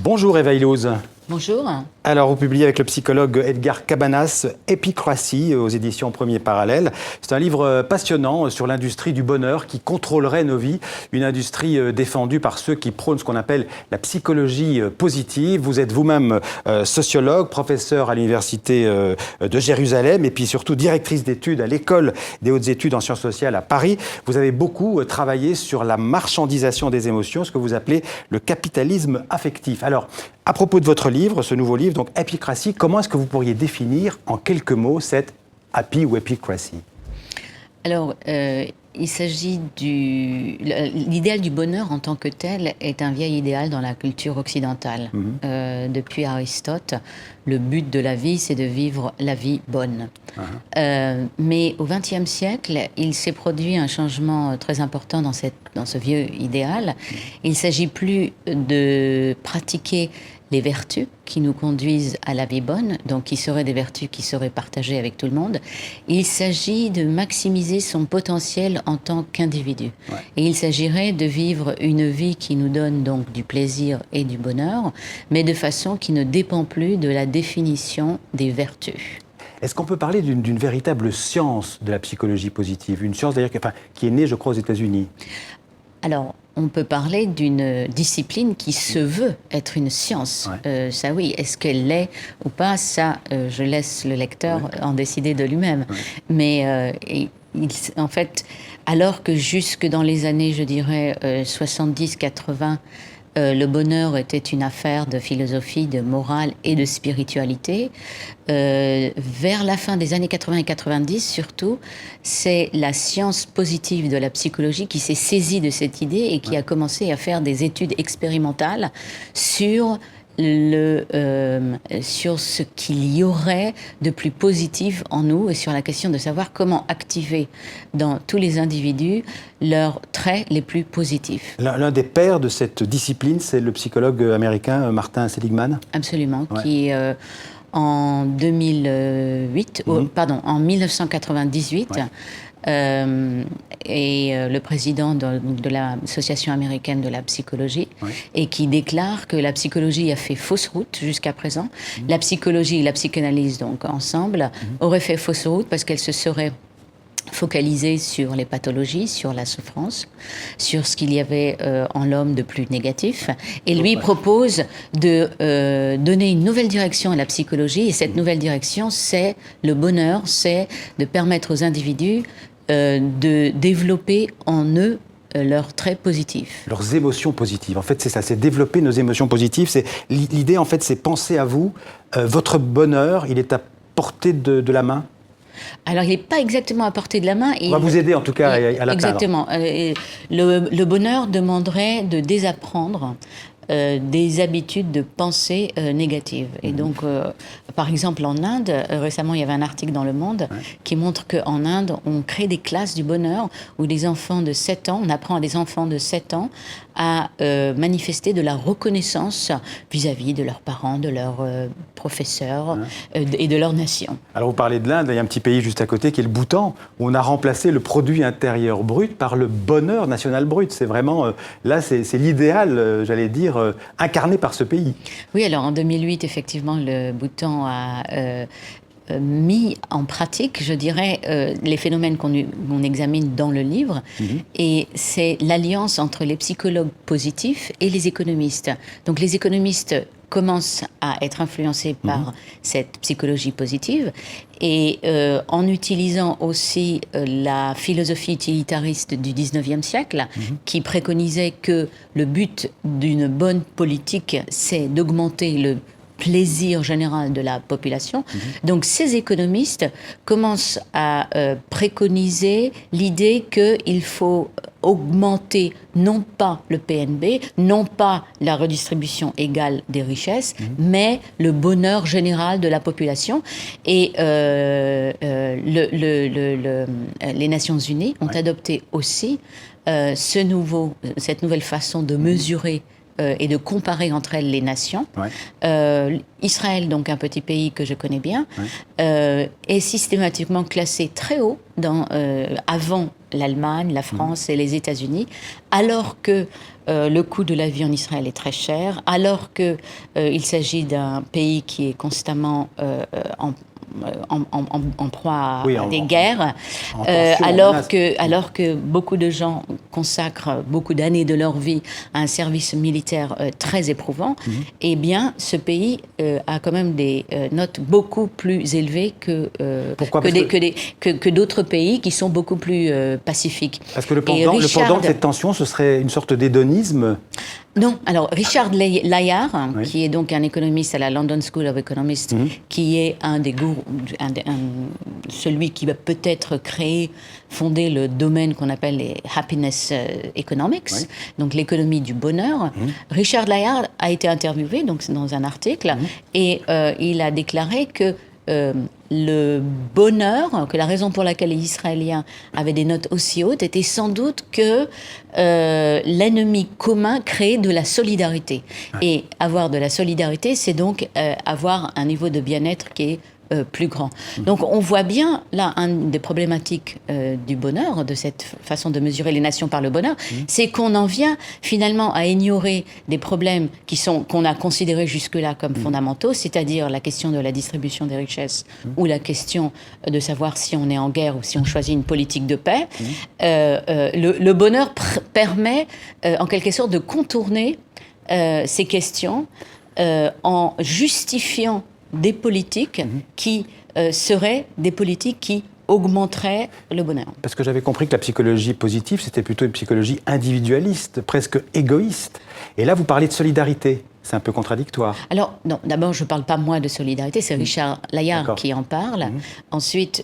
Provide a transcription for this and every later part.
Bonjour Eva Illouz. Bonjour. Alors, vous publiez avec le psychologue Edgar Cabanas Epicracy aux éditions Premier Parallèle. C'est un livre passionnant sur l'industrie du bonheur qui contrôlerait nos vies. Une industrie défendue par ceux qui prônent ce qu'on appelle la psychologie positive. Vous êtes vous-même sociologue, professeur à l'université de Jérusalem et puis surtout directrice d'études à l'école des hautes études en sciences sociales à Paris. Vous avez beaucoup travaillé sur la marchandisation des émotions, ce que vous appelez le capitalisme affectif. Alors, à propos de votre livre, ce nouveau livre, donc Epicracy, comment est-ce que vous pourriez définir en quelques mots cette happy ou epicracy? Alors, il s'agit l'idéal du bonheur en tant que tel est un vieil idéal dans la culture occidentale. Depuis Aristote, le but de la vie, c'est de vivre la vie bonne. Mais au XXe siècle, il s'est produit un changement très important dans ce vieux idéal. Il ne s'agit plus de pratiquer les vertus qui nous conduisent à la vie bonne, donc qui seraient des vertus qui seraient partagées avec tout le monde. Il s'agit de maximiser son potentiel en tant qu'individu. Et il s'agirait de vivre une vie qui nous donne donc du plaisir et du bonheur, mais de façon qui ne dépend plus de la définition des vertus. Est-ce qu'on peut parler d'une véritable science de la psychologie positive? Une science d'ailleurs qui est née, je crois, aux États-Unis. Alors, on peut parler d'une discipline qui se veut être une science. Ça oui, est-ce qu'elle l'est ou pas? Ça, je laisse le lecteur en décider de lui-même. Mais en fait, alors que jusque dans les années, je dirais, 70-80, le bonheur était une affaire de philosophie, de morale et de spiritualité. Vers la fin des années 80 et 90, surtout, c'est la science positive de la psychologie qui s'est saisie de cette idée et qui a commencé à faire des études expérimentales sur ce qu'il y aurait de plus positif en nous et sur la question de savoir comment activer dans tous les individus leurs traits les plus positifs. L'un des pères de cette discipline, c'est le psychologue américain Martin Seligman. Absolument, qui en 2008, en 1998, est le président de l'Association américaine de la psychologie et qui déclare que la psychologie a fait fausse route jusqu'à présent. La psychologie et la psychanalyse, donc ensemble, auraient fait fausse route parce qu'elles se seraient focalisées sur les pathologies, sur la souffrance, sur ce qu'il y avait en l'homme de plus négatif. Et lui propose de donner une nouvelle direction à la psychologie. Et cette nouvelle direction, c'est le bonheur, c'est de permettre aux individus de développer en eux leurs traits positifs. Leurs émotions positives. En fait, c'est ça, c'est développer nos émotions positives. L'idée, en fait, c'est penser à vous. Votre bonheur, il est à portée de la main? Alors, il n'est pas exactement à portée de la main. On va vous aider, en tout cas, à l'atteindre. Exactement. Le bonheur demanderait de désapprendre des habitudes de pensée négatives. Et donc, par exemple, en Inde, récemment, il y avait un article dans Le Monde qui montre qu'en Inde, on crée des classes du bonheur où des enfants de 7 ans, on apprend à des enfants de 7 ans à manifester de la reconnaissance vis-à-vis de leurs parents, de leurs professeurs et de leur nation. Alors, vous parlez de l'Inde, il y a un petit pays juste à côté qui est le Bhoutan, où on a remplacé le produit intérieur brut par le bonheur national brut. C'est vraiment, là, c'est l'idéal, j'allais dire, incarné par ce pays. Oui, alors en 2008, effectivement, le Bhoutan a mis en pratique, je dirais, les phénomènes qu'on examine dans le livre. Et c'est l'alliance entre les psychologues positifs et les économistes. Donc les économistes commencent à être influencés par cette psychologie positive et en utilisant aussi la philosophie utilitariste du 19e siècle qui préconisait que le but d'une bonne politique, c'est d'augmenter le plaisir général de la population. Donc ces économistes commencent à préconiser l'idée qu'il faut augmenter non pas le PNB, non pas la redistribution égale des richesses, mais le bonheur général de la population. Et les Nations Unies ont adopté aussi cette nouvelle façon de mesurer et de comparer entre elles les nations. Israël, donc un petit pays que je connais bien, est systématiquement classé très haut avant l'Allemagne, la France et les États-Unis, alors que le coût de la vie en Israël est très cher, alors qu'il s'agit d'un pays qui est constamment en proie à des guerres, alors que beaucoup de gens consacrent beaucoup d'années de leur vie à un service militaire très éprouvant, eh bien, ce pays a quand même des notes beaucoup plus élevées que d'autres pays qui sont beaucoup plus pacifiques. Parce que le pendant de cette tension, ce serait une sorte d'hédonisme. Non, alors Richard Layard, qui est donc un économiste à la London School of Economics, qui est un des gourous, celui qui va peut-être fonder le domaine qu'on appelle les happiness economics, donc l'économie du bonheur. Richard Layard a été interviewé donc dans un article et il a déclaré que le bonheur, que la raison pour laquelle les Israéliens avaient des notes aussi hautes était sans doute que l'ennemi commun créait de la solidarité. Et avoir de la solidarité, c'est donc avoir un niveau de bien-être qui est plus grand. Donc on voit bien là une des problématiques du bonheur, de cette façon de mesurer les nations par le bonheur, c'est qu'on en vient finalement à ignorer des problèmes qu'on a considérés jusque-là comme fondamentaux, c'est-à-dire la question de la distribution des richesses ou la question de savoir si on est en guerre ou si on choisit une politique de paix. Le bonheur permet en quelque sorte de contourner ces questions en justifiant des politiques qui seraient des politiques qui augmenteraient le bonheur. Parce que j'avais compris que la psychologie positive, c'était plutôt une psychologie individualiste, presque égoïste. Et là, vous parlez de solidarité. C'est un peu contradictoire. Alors, non, d'abord, je ne parle pas moi de solidarité, c'est Richard Layard qui en parle. Ensuite,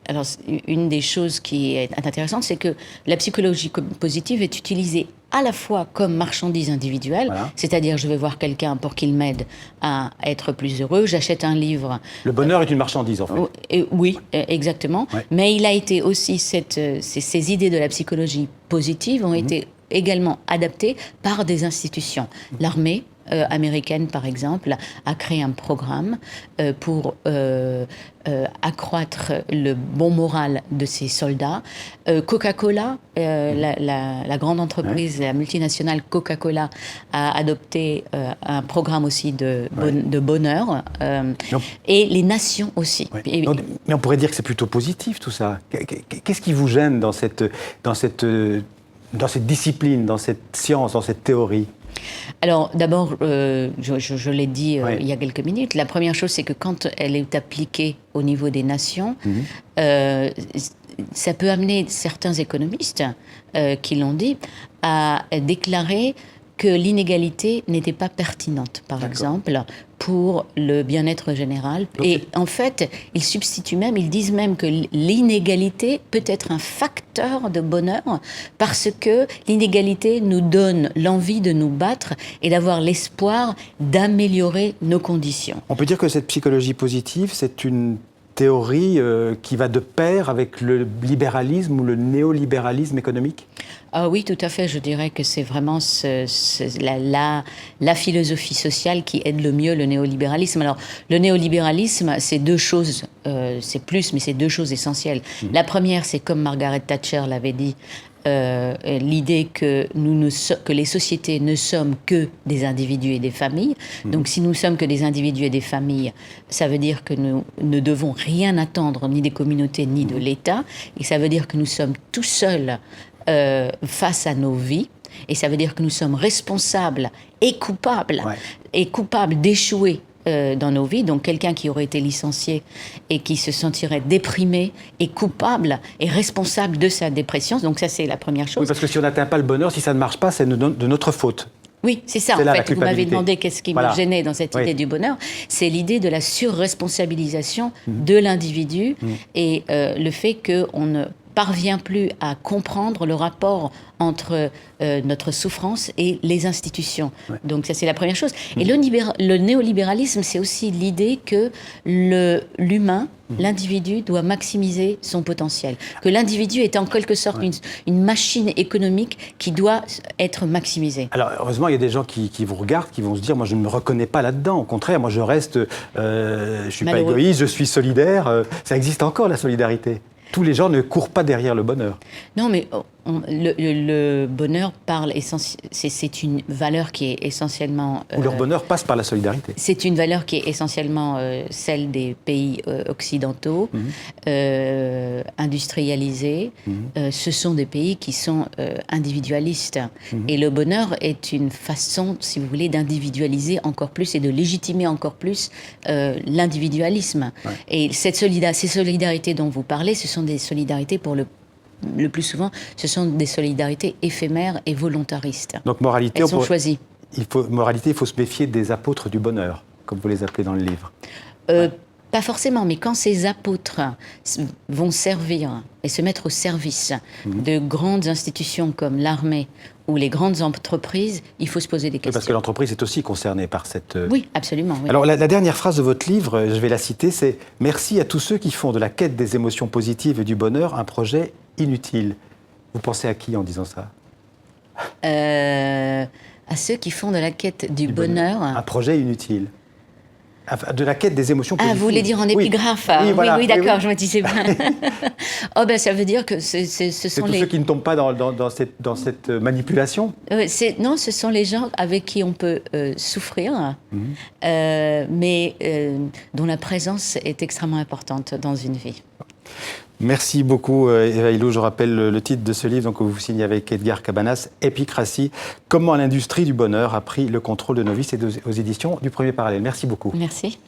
alors, une des choses qui est intéressante, c'est que la psychologie positive est utilisée à la fois comme marchandise individuelle, c'est-à-dire je vais voir quelqu'un pour qu'il m'aide à être plus heureux, j'achète un livre. Le bonheur est une marchandise, en fait. Oui, exactement. Mais il a été aussi, ces idées de la psychologie positive ont été également adaptées par des institutions. L'armée américaine, par exemple, a créé un programme pour accroître le bon moral de ses soldats. Coca-Cola, la grande entreprise, la multinationale Coca-Cola, a adopté un programme aussi de bonheur, et les nations aussi. Mais on pourrait dire que c'est plutôt positif, tout ça. Qu'est-ce qui vous gêne dans cette discipline, dans cette science, dans cette théorie ? Alors, d'abord, je l'ai dit il y a quelques minutes, la première chose, c'est que quand elle est appliquée au niveau des nations, ça peut amener certains économistes qui l'ont dit à déclarer que l'inégalité n'était pas pertinente, par exemple, pour le bien-être général. Et en fait, ils disent même que l'inégalité peut être un facteur de bonheur parce que l'inégalité nous donne l'envie de nous battre et d'avoir l'espoir d'améliorer nos conditions. On peut dire que cette psychologie positive, c'est une théorie qui va de pair avec le libéralisme ou le néolibéralisme économique ? Ah oui, tout à fait. Je dirais que c'est vraiment la philosophie sociale qui aide le mieux le néolibéralisme. Alors, le néolibéralisme, c'est deux choses, c'est plus, mais c'est deux choses essentielles. La première, c'est comme Margaret Thatcher l'avait dit, l'idée que les sociétés ne sommes que des individus et des familles. Donc, si nous sommes que des individus et des familles, ça veut dire que nous ne devons rien attendre ni des communautés ni de l'État. Et ça veut dire que nous sommes tout seuls face à nos vies. Et ça veut dire que nous sommes responsables et coupables d'échouer dans nos vies. Donc quelqu'un qui aurait été licencié et qui se sentirait déprimé est coupable et responsable de sa dépression. Donc ça, c'est la première chose. Oui, parce que si on n'atteint pas le bonheur, si ça ne marche pas, c'est de notre faute. Oui, c'est ça. En fait, vous m'avez demandé qu'est-ce qui me gênait dans cette idée du bonheur. C'est l'idée de la surresponsabilisation de l'individu et le fait qu'on ne parvient plus à comprendre le rapport entre notre souffrance et les institutions. Donc ça, c'est la première chose. Et le néolibéralisme, c'est aussi l'idée que l'humain, l'individu doit maximiser son potentiel. Que l'individu est en quelque sorte une machine économique qui doit être maximisée. Alors, heureusement, il y a des gens qui vous regardent, qui vont se dire, moi, je ne me reconnais pas là-dedans. Au contraire, moi, je reste, je ne suis pas égoïste, je suis solidaire. Ça existe encore, la solidarité. Tous les gens ne courent pas derrière le bonheur. Non, mais le bonheur parle c'est une valeur qui est essentiellement... Ou leur bonheur passe par la solidarité. C'est une valeur qui est essentiellement celle des pays occidentaux, industrialisés. Ce sont des pays qui sont individualistes. Et le bonheur est une façon, si vous voulez, d'individualiser encore plus et de légitimer encore plus l'individualisme. Ouais. Et ces solidarités dont vous parlez, ce sont des solidarités pour le plus souvent, ce sont des solidarités éphémères et volontaristes. Donc moralité, elles sont choisies. Il faut se méfier des apôtres du bonheur, comme vous les appelez dans le livre. Pas forcément, mais quand ces apôtres vont servir et se mettre au service de grandes institutions comme l'armée ou les grandes entreprises, il faut se poser des questions. Oui, parce que l'entreprise est aussi concernée par cette... Oui, absolument. Oui. Alors la dernière phrase de votre livre, je vais la citer, c'est « Merci à tous ceux qui font de la quête des émotions positives et du bonheur un projet inutile ». Vous pensez à qui en disant ça ? À ceux qui font de la quête du bonheur... Un projet inutile. De la quête des émotions positives. Ah, vous voulez dire en épigraphe? Oui, voilà. Oui, d'accord, je me disais bien. Oh, ben, ça veut dire que ce sont tous ceux qui ne tombent pas dans cette manipulation? Non, ce sont les gens avec qui on peut souffrir, mais dont la présence est extrêmement importante dans une vie. Merci beaucoup, Eva Illouz. Je rappelle le titre de ce livre donc, que vous signez avec Edgar Cabanas, Épicratie, comment l'industrie du bonheur a pris le contrôle de nos vies. C'est aux éditions du Premier Parallèle. Merci beaucoup. Merci.